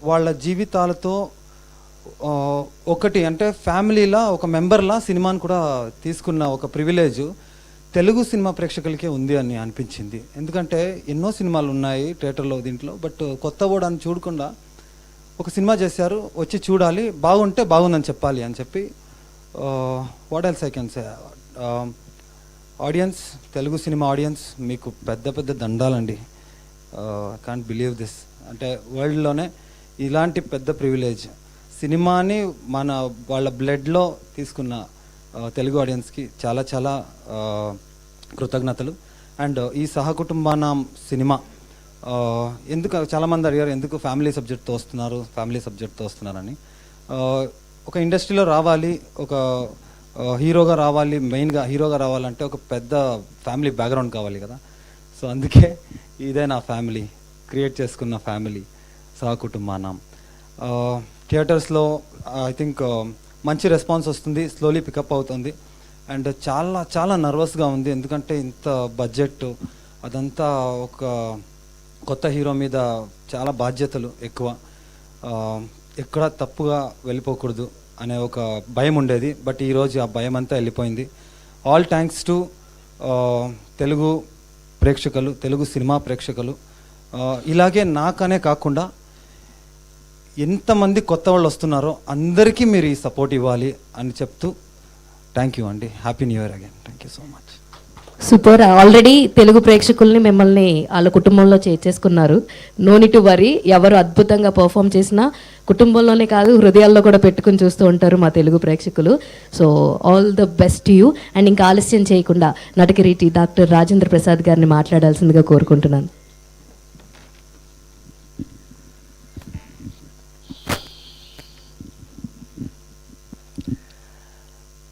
వాళ్ళ జీవితాలతో ఒకటి అంటే ఫ్యామిలీలా ఒక మెంబర్లా సినిమాని కూడా తీసుకున్న ఒక ప్రివిలేజ్ తెలుగు సినిమా ప్రేక్షకులకే ఉంది అని అనిపించింది. ఎందుకంటే ఎన్నో సినిమాలు ఉన్నాయి థియేటర్లో దీంట్లో, బట్ కొత్త ఓడని చూడకుండా ఒక సినిమా చేశారు, వచ్చి చూడాలి, బాగుంటే బాగుందని చెప్పాలి అని చెప్పి. What else I can say, audience, Telugu cinema audience మీకు పెద్ద పెద్ద దండాలండి. Can't believe this. అంటే వరల్డ్లోనే ఇలాంటి పెద్ద ప్రివిలేజ్ సినిమాని వాళ్ళ బ్లడ్లో తీసుకున్న తెలుగు ఆడియన్స్కి చాలా చాలా కృతజ్ఞతలు. అండ్ ఈ సహకుటుంబానం సినిమా ఎందుకు చాలామంది అడిగారు, ఎందుకు ఫ్యామిలీ సబ్జెక్ట్తో వస్తున్నారని. ఒక ఇండస్ట్రీలో రావాలి, ఒక హీరోగా రావాలి, మెయిన్గా హీరోగా రావాలంటే ఒక పెద్ద ఫ్యామిలీ బ్యాక్గ్రౌండ్ కావాలి కదా. సో అందుకే ఇదే నా ఫ్యామిలీ, క్రియేట్ చేసుకున్న ఫ్యామిలీ సహకుటుంబానం. థియేటర్స్లో ఐ థింక్ మంచి రెస్పాన్స్ వస్తుంది, స్లోలీ పికప్ అవుతుంది. అండ్ చాలా చాలా నర్వస్గా ఉంది, ఎందుకంటే ఇంత బడ్జెట్, అదంతా ఒక కొత్త హీరో మీద చాలా బాధ్యతలు ఎక్కువ, ఎక్కడ తప్పుగా వెళ్ళిపోకూడదు అనే ఒక భయం ఉండేది. బట్ ఈరోజు ఆ భయం అంతా వెళ్ళిపోయింది. ఆల్ థ్యాంక్స్ టు తెలుగు ప్రేక్షకులు, తెలుగు సినిమా ప్రేక్షకులు. ఇలాగే నాకనే కాకుండా ఎంతమంది కొత్త వాళ్ళు వస్తున్నారో అందరికీ మీరు ఈ సపోర్ట్ ఇవ్వాలి అని చెప్తూ థ్యాంక్ యూ అండి. Happy new year again. Thank you so much. Super. Already Telugu ప్రేక్షకుల్ని మిమ్మల్ని వాళ్ళ కుటుంబంలో చేర్చేసుకున్నారు. No need to worry. ఎవరు అద్భుతంగా పర్ఫామ్ చేసినా కుటుంబంలోనే కాదు, హృదయాల్లో కూడా పెట్టుకుని చూస్తూ ఉంటారు మా తెలుగు ప్రేక్షకులు. So all the best you. And ఇంకా ఆలస్యం చేయకుండా నటకిరీటి డాక్టర్ రాజేంద్ర ప్రసాద్ గారిని మాట్లాడాల్సిందిగా కోరుకుంటున్నాను.